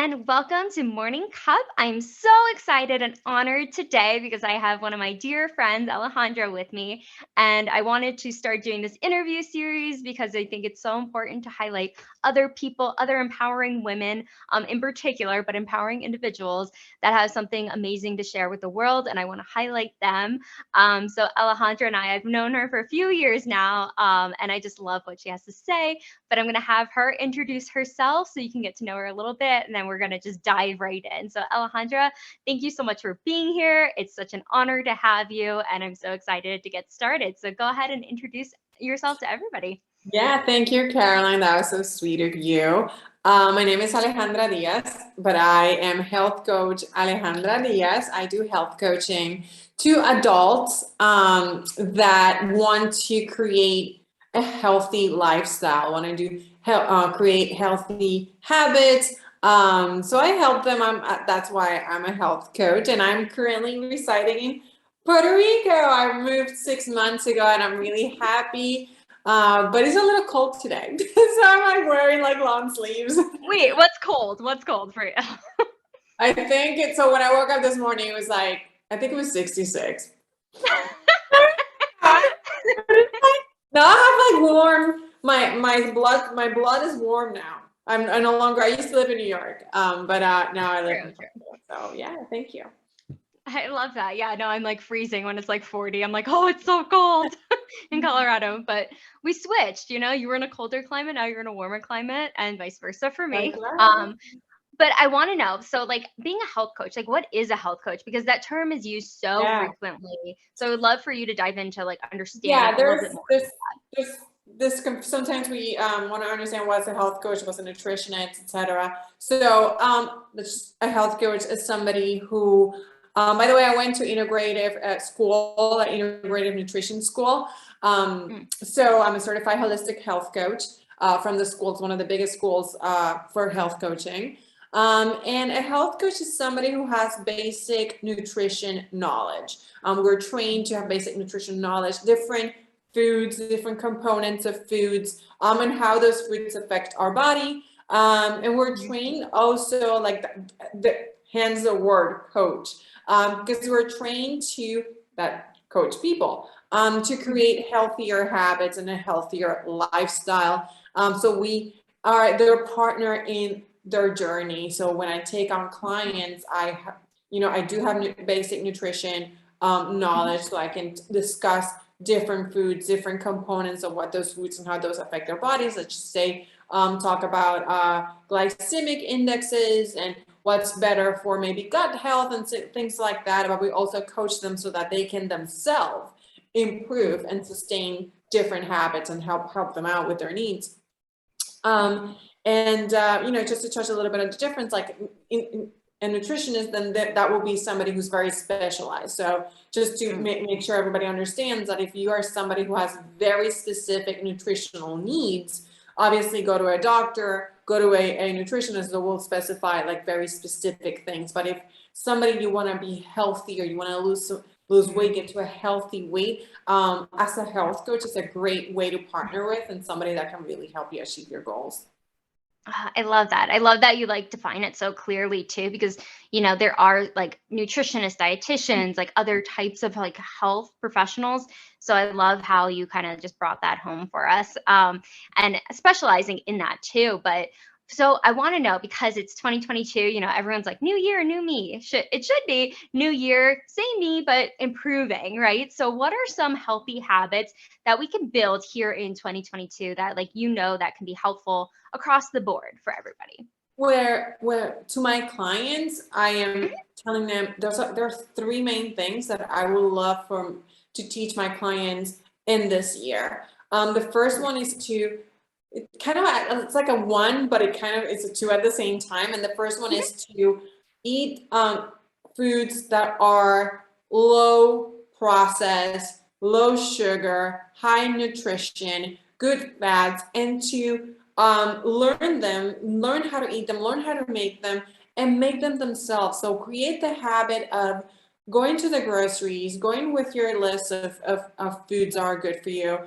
and welcome to Morning Cup. I'm so excited and honored today because I have one of my dear friends, Alejandra, with me. And I wanted to start doing this interview series because I think it's so important to highlight other people, other empowering women in particular, but empowering individuals that have something amazing to share with the world. And I want to highlight them. So, Alejandra and I've known her for a few years now, and I just love what she has to say. But I'm going to have her introduce herself so you can get to know her a little bit, and then we're going to just dive right in. So, Alejandra, thank you so much for being here. It's such an honor to have you, and I'm so excited to get started. So, go ahead and introduce yourself to everybody. Yeah, thank you, Caroline. That was so sweet of you. My name is Alejandra Diaz, but I am health coach Alejandra Diaz. I do health coaching to adults that want to create a healthy lifestyle, want to create healthy habits. So I help them. That's why I'm a health coach, and I'm currently residing in Puerto Rico. I moved 6 months ago, and I'm really happy. But it's a little cold today, so I'm like wearing like long sleeves. Wait, what's cold? What's cold for you? I think it's so when I woke up this morning, it was like I think it was 66. Now I have like warm. My blood is warm now. I no longer. I used to live in New York, but now I live in Florida. So yeah, thank you. I love that. Yeah, no, I'm like freezing when it's like 40. I'm like, oh, it's so cold in Colorado. But we switched, you were in a colder climate, now you're in a warmer climate, and vice versa for That's me. right. But I want to know, so like being a health coach, like what is a health coach? Because that term is used so Yeah. frequently. So I would love for you to dive into like understanding Yeah, a little bit more. sometimes we want to understand what's a health coach, what's a nutritionist, etc. So a health coach is somebody who, by the way, I went to integrative school, integrative nutrition school. So I'm a certified holistic health coach from the school. It's one of the biggest schools for health coaching. And a health coach is somebody who has basic nutrition knowledge. We're trained to have basic nutrition knowledge, different foods, different components of foods, and how those foods affect our body. And we're trained also, like hence the word coach, because we're trained to coach people to create healthier habits and a healthier lifestyle. So we are their partner in their journey. So when I take on clients, I do have basic nutrition knowledge, so I can discuss different foods, different components of what those foods and how those affect their bodies. Let's just say talk about glycemic indexes and what's better for maybe gut health and things like that. But we also coach them so that they can themselves improve and sustain different habits and help them out with their needs. And just to touch a little bit of the difference, like in a nutritionist, then that will be somebody who's very specialized. So just to make sure everybody understands that if you are somebody who has very specific nutritional needs, obviously go to a doctor, go to a nutritionist that will specify like very specific things. But if somebody, you want to be healthy or you want to lose weight, get to a healthy weight, as a health coach, it's a great way to partner with and somebody that can really help you achieve your goals. I love that. I love that you like define it so clearly too, because there are like nutritionists, dietitians, like other types of like health professionals. So I love how you kind of just brought that home for us, and specializing in that too. But so I want to know, because it's 2022, everyone's like new year, new me. It should be new year, same me, but improving, right? So what are some healthy habits that we can build here in 2022 that that can be helpful across the board for everybody? Where to my clients, I am telling them there's three main things that I would love to teach my clients in this year. The first one is it's like a one, but it's a two at the same time. And the first one is to eat foods that are low processed, low sugar, high nutrition, good fats, and to learn how to eat them, learn how to make them, and make them themselves. So create the habit of going to the groceries, going with your list of foods that are good for you,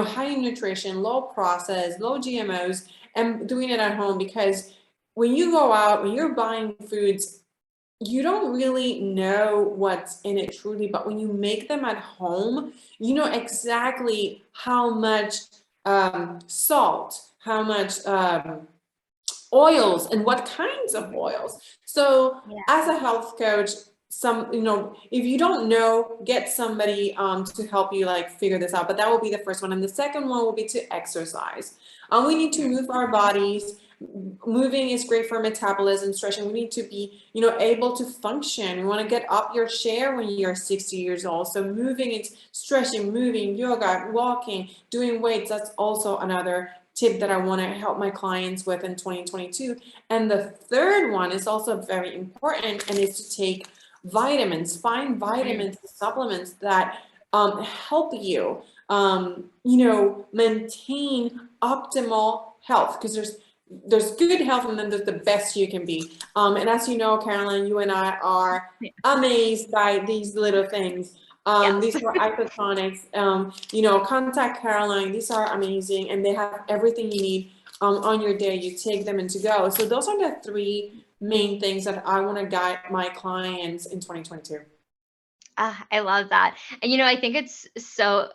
high nutrition, low process, low GMOs, and doing it at home, because when you go out, when you're buying foods, you don't really know what's in it truly, but when you make them at home, you know exactly how much salt, how much oils, and what kinds of oils. So Yeah. as a health coach, if you don't know, get somebody to help you like figure this out. But that will be the first one. And the second one will be to exercise. We need to move our bodies. Moving is great for metabolism, stretching. We need to be, able to function. We want to get up your chair when you're 60 years old. So moving, it's stretching, moving, yoga, walking, doing weights. That's also another tip that I want to help my clients with in 2022. And the third one is also very important, and is to take vitamins, find vitamins, supplements that help you, maintain optimal health, because there's good health, and then there's the best you can be. And as you know, Caroline, you and I are amazed by these little things. Yes. These are isotonics. Contact Caroline. These are amazing, and they have everything you need on your day. You take them and to go. So those are the three main things that I want to guide my clients in 2022. I love that. And I think it's so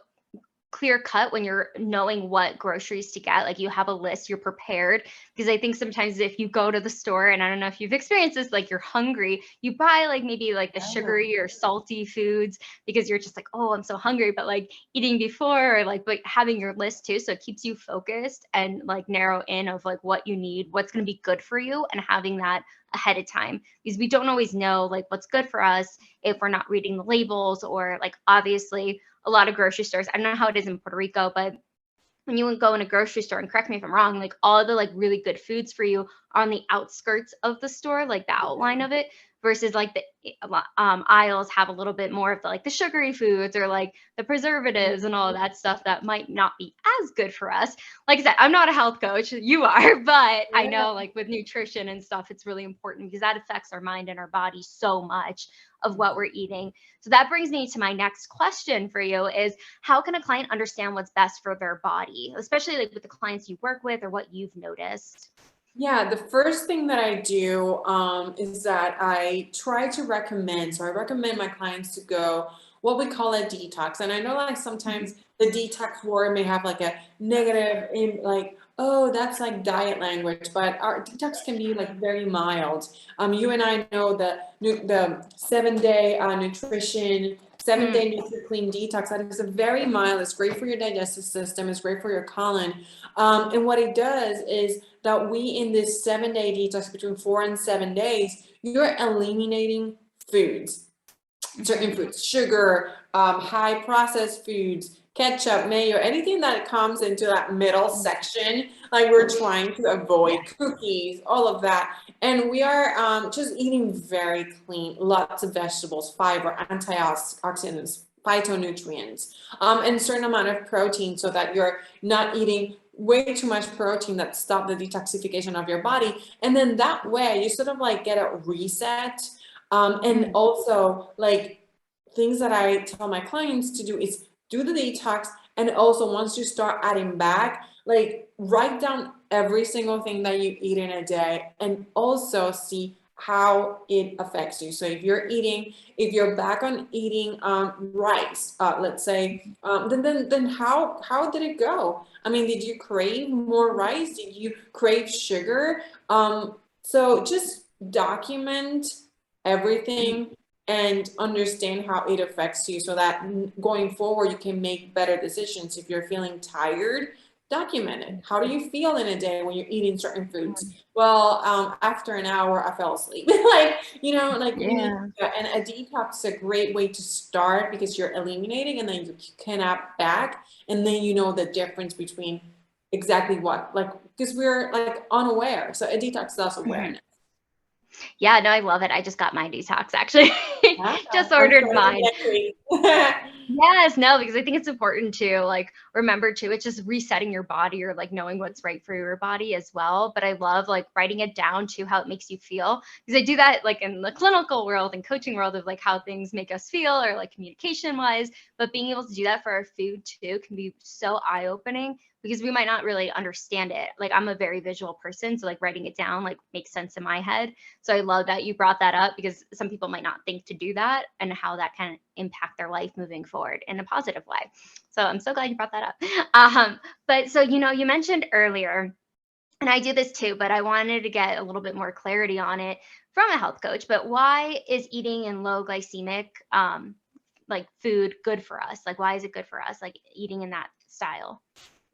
clear cut when you're knowing what groceries to get. Like you have a list, you're prepared. Because I think sometimes if you go to the store, and I don't know if you've experienced this, like you're hungry, you buy like maybe like the sugary or salty foods because you're just like, oh, I'm so hungry. But like eating before, or like but having your list too, so it keeps you focused and like narrow in of like what you need, what's going to be good for you, and having that ahead of time, because we don't always know like what's good for us if we're not reading the labels. Or like obviously a lot of grocery stores, I don't know how it is in Puerto Rico, but when you would go in a grocery store, and correct me if I'm wrong, like all the like really good foods for you are on the outskirts of the store, like the outline of it, versus like the aisles have a little bit more of the like the sugary foods, or like the preservatives and all of that stuff that might not be as good for us. Like I said, I'm not a health coach, you are, but I Yeah. know like with nutrition and stuff, it's really important because that affects our mind and our body so much of what we're eating. So that brings me to my next question for you is, how can a client understand what's best for their body, especially like with the clients you work with or what you've noticed? Yeah, the first thing that I do is that I try to recommend. So I recommend my clients to go what we call a detox. And I know like Mhm. sometimes the detox word may have like a negative in like, oh, that's like diet language, but our detox can be like very mild. You and I know the 7 day nutrition, 7 day NutriClean detox. That is a very mild. It's great for your digestive system. It's great for your colon. And what it does is that we in this 7 day detox, between 4 and 7 days, you're eliminating foods, certain Mhm. foods, sugar, high processed foods, ketchup, mayo, anything that comes into that middle section, like we're trying to Yeah. avoid, cookies, all of that. And we are just eating very clean, lots of vegetables, fiber, antioxidants, phytonutrients, and certain amount of protein, so that you're not eating way too much protein that stop the detoxification of your body. And then that way you sort of like get a reset. And Mhm. also like things that I tell my clients to do is do the detox. And also once you start adding back, like write down every single thing that you eat in a day, and also see how it affects you. So if you're back on eating rice, let's say, then how did it go? I mean, did you crave more rice? Did you crave sugar? So just document Mhm. everything and understand how it affects you, so that going forward you can make better decisions. If you're feeling tired, document it. How do you feel in a day when you're eating certain foods? Well, after an hour I fell asleep. Like you need Yeah. and a detox is a great way to start, because you're eliminating and then you can add back, and then you know the difference between exactly what, like, because we're like unaware. So a detox is also Mhm. awareness. Yeah, no, I love it. I just got my detox actually. Yeah, Just I'm ordered starting mine. next week. Yes, no, because I think it's important to like remember too, it's just resetting your body or like knowing what's right for your body as well. But I love like writing it down to how it makes you feel because I do that like in the clinical world and coaching world of like how things make us feel or like communication wise. But being able to do that for our food too can be so eye opening because we might not really understand it. Like I'm a very visual person, so like writing it down like makes sense in my head. So I love that you brought that up because some people might not think to do that and how that can impact their life moving forward in a positive way. So I'm so glad you brought that up. But so, you mentioned earlier, and I do this too, but I wanted to get a little bit more clarity on it from a health coach. But why is eating in low glycemic like food good for us? Like, why is it good for us? Like eating in that style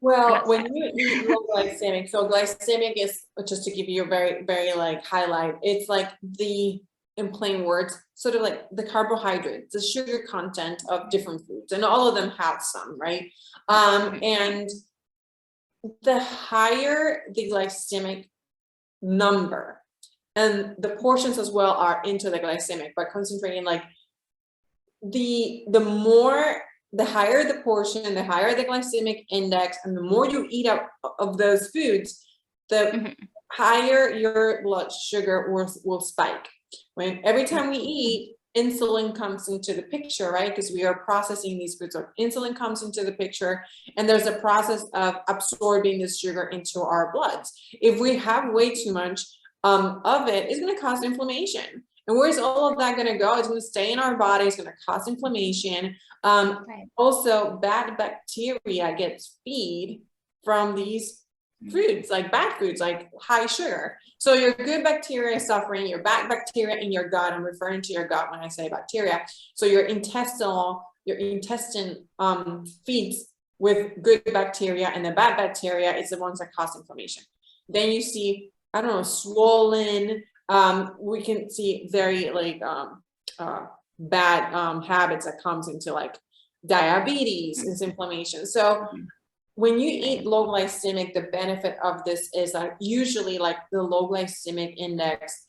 or Well, not when style? you eat low glycemic, so glycemic is, just to give you a very, very like highlight, it's like in plain words, sort of like the carbohydrates, the sugar content of different foods, and all of them have some, right? Mhm. And the higher the glycemic number, and the portions as well are into the glycemic, but concentrating like the higher the portion, the higher the glycemic index, and the more you eat up of those foods, the Mhm. higher your blood sugar will spike. When every time we eat, insulin comes into the picture, right? Because we are processing these foods. So insulin comes into the picture, and there's a process of absorbing this sugar into our bloods. If we have way too much of it, it's going to cause inflammation. And where's all of that going to go? It's going to stay in our body. It's going to cause inflammation. Right. Also, bad bacteria gets feed from these foods, like bad foods, like high sugar. So your good bacteria is suffering, your bad bacteria in your gut, I'm referring to your gut when I say bacteria. So your intestine feeds with good bacteria, and the bad bacteria is the ones that cause inflammation. Then you see, I don't know, swollen, we can see very like bad habits that comes into like diabetes and inflammation. So Mhm. when you eat Right. low glycemic, the benefit of this is that usually like the low glycemic index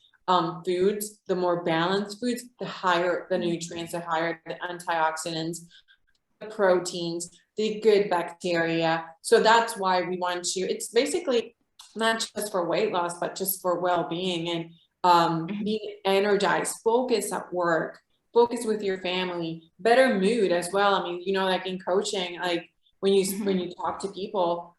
foods, the more balanced foods, the higher the nutrients, the higher the antioxidants, the proteins, the good bacteria. So that's why we want to, it's basically not just for weight loss, but just for well-being and Mhm. being energized, focus at work, focus with your family, better mood as well. I mean, like in coaching, like when Mhm. you talk to people,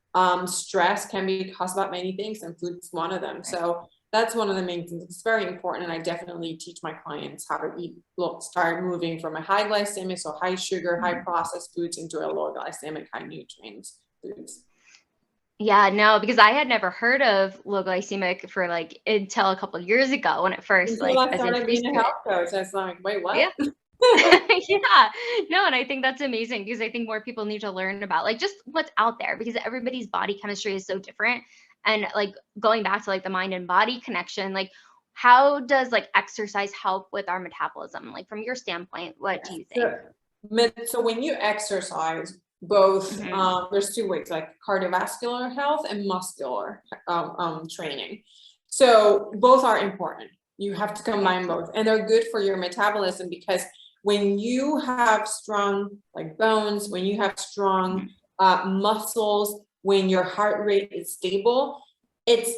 stress can be caused by many things, and food's one of them. Right. So that's one of the main things. It's very important, and I definitely teach my clients how to eat. Look, start moving from a high glycemic, so high sugar, high Mhm. processed foods, into a low glycemic, high nutrients foods. Yeah, no, because I had never heard of low glycemic for like until a couple years ago when it first Until like I I was started being introduced a to it. health coach, I was like, wait, Yeah. what? Yeah. No, and I think that's amazing because I think more people need to learn about like just what's out there because everybody's body chemistry is so different. And like going back to like the mind and body connection, like how does like exercise help with our metabolism? Like from your standpoint, what do you think? So, so when you exercise, both Hmm. there's two ways, like cardiovascular health and muscular training. So both are important. You have to Right. combine both, and they're good for your metabolism, because when you have strong like bones, when you have strong Mhm. muscles, when your heart rate is stable, it's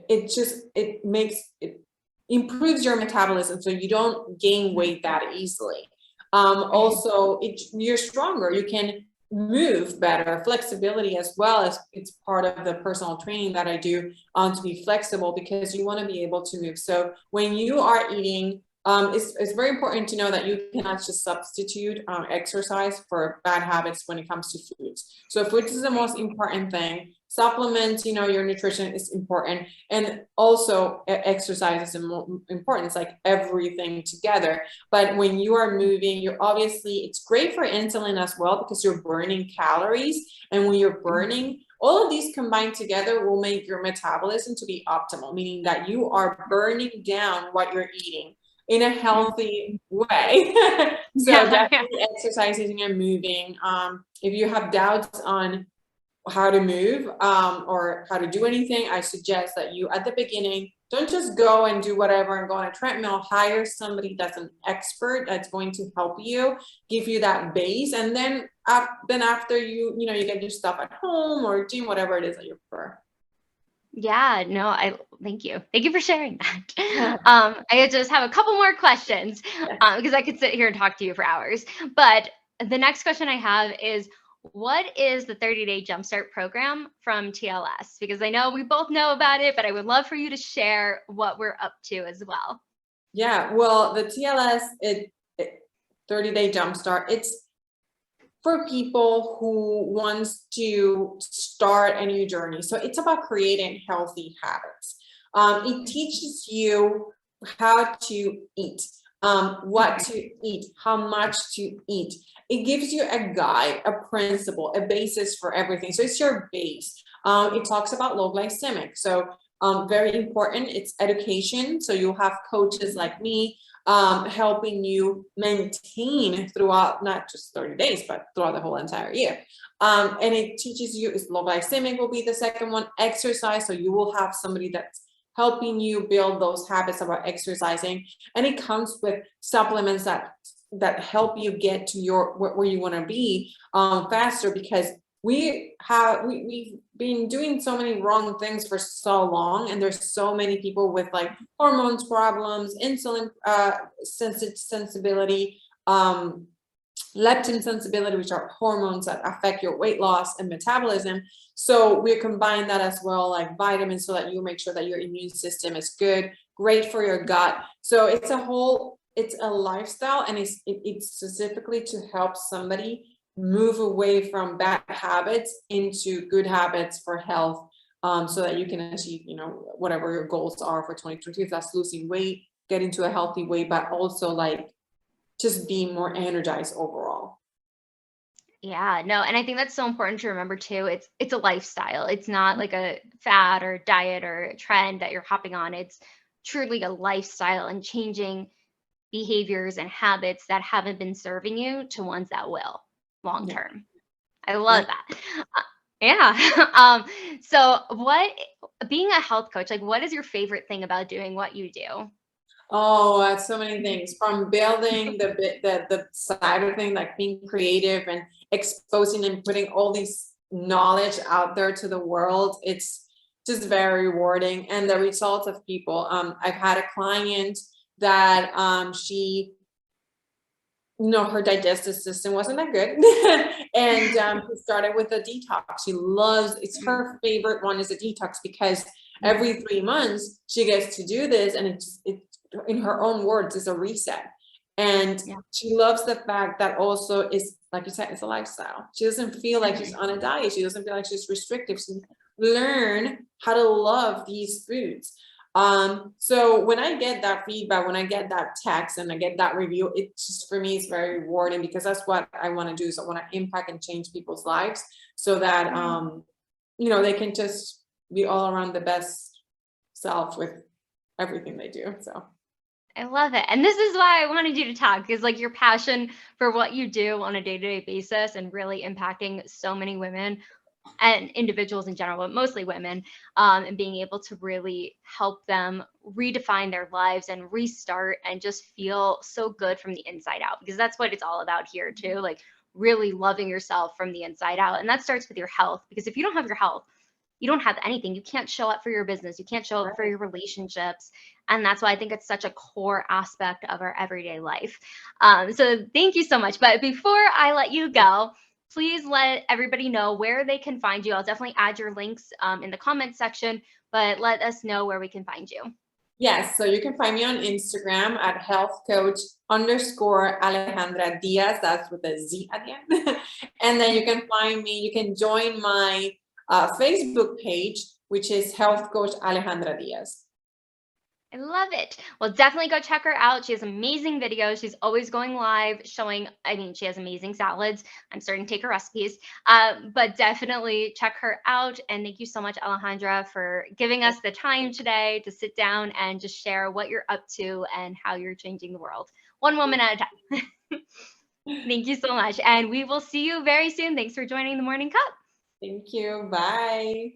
it makes it improves your metabolism, so you don't gain weight that easily. Mhm. Also, you're stronger, you can move better, flexibility as well, as it's part of the personal training that I do, to be flexible, because you want to be able to move. So when you are eating, it's very important to know that you cannot just substitute exercise for bad habits when it comes to foods. So foods is the Right. most important thing. Supplements, your nutrition is important, and also exercise is important. It's like everything together. But when you are moving, you're obviously, it's great for insulin as well, because you're burning calories, and when you're Mhm. burning, all of these combined together will make your metabolism to be optimal, meaning that you are burning down what you're eating in a Mhm. healthy way. So Yeah. Yeah. definitely exercising and moving. If you have doubts on how to move, or how to do anything, I suggest that you, at the beginning, don't just go and do whatever and go on a treadmill. Hire somebody that's an expert that's going to help you, give you that base, and then after you get your stuff at home or gym, whatever it is that you prefer. Yeah, no, thank you. Thank you for sharing that. I just have a couple more questions because I could sit here and talk to you for hours. But the next question I have is, what is the 30-day Jumpstart program from TLS? Because I know we both know about it, but I would love for you to share what we're up to as well. Yeah, well, the TLS 30-day Jumpstart, it's for people who wants to start a new journey. So it's about creating healthy habits. It teaches you how to eat, what to eat, how much to eat. It gives you a guide, a principle, a basis for everything. So it's your base. It talks about low glycemic. So very important. It's education. So you'll have coaches like me helping you maintain throughout not just 30 days, but throughout the whole entire year. And it teaches you, is low glycemic will be the second one, exercise. So you will have somebody that's helping you build those habits about exercising. And it comes with supplements that help you get to where you want to be faster, because we've been doing so many wrong things for so long, and there's so many people with like hormones problems, insulin sensibility, leptin sensibility, which are hormones that affect your weight loss and metabolism. So we combine that as well, like vitamins, so that you make sure that your immune system is good, great for your gut. So it's a lifestyle, and it's specifically to help somebody move away from bad habits into good habits for health, so that you can achieve, whatever your goals are for 2022. If that's losing weight, getting to a healthy weight, but also like just being more energized overall. Yeah, no, and I think that's so important to remember too. It's a lifestyle. It's not like a fad or diet or a trend that you're hopping on. It's truly a lifestyle, and changing behaviors and habits that haven't been serving you to ones that will long Yeah. term. I love that. Yeah. So being a health coach, like what is your favorite thing about doing what you do? Oh, so many things, from building the side of thing, like being creative and exposing and putting all these knowledge out there to the world. It's just very rewarding, and the results of people. I've had a client that she her digestive system wasn't that good. And she started with a detox. It's her favorite one is a detox, because every 3 months she gets to do this, and it's in her own words, is a reset. And she loves the fact that also is, like you said, it's a lifestyle. She doesn't feel like she's on a diet. She doesn't feel like she's restrictive. She learn how to love these foods. So when I get that feedback, when I get that text and I get that review, it just, for me, it's very rewarding, because that's what I want to do. So I want to impact and change people's lives, so that, they can just be all around the best self with everything they do. So I love it. And this is why I wanted you to talk, because like your passion for what you do on a day-to-day basis and really impacting so many women and individuals in general, but mostly women, and being able to really help them redefine their lives and restart and just feel so good from the inside out, because that's what it's all about here too, like really loving yourself from the inside out. And that starts with your health, because if you don't have your health, you don't have anything. You can't show up for your business. You can't show up for your relationships. And that's why I think it's such a core aspect of our everyday life. So thank you so much. But before I let you go, please let everybody know where they can find you. I'll definitely add your links in the comments section, but let us know where we can find you. yes, so you can find me on Instagram at healthcoach_Alejandra Diaz. That's with a Z at the end. And then you can join my Facebook page, which is Health Coach Alejandra Diaz. I love it. Well, definitely go check her out. She has amazing videos. She's always going live showing, she has amazing salads. I'm starting to take her recipes, but definitely check her out. And thank you so much, Alejandra, for giving us the time today to sit down and just share what you're up to and how you're changing the world, one woman at a time. Thank you so much. And we will see you very soon. Thanks for joining the Morning Cup. Thank you. Bye.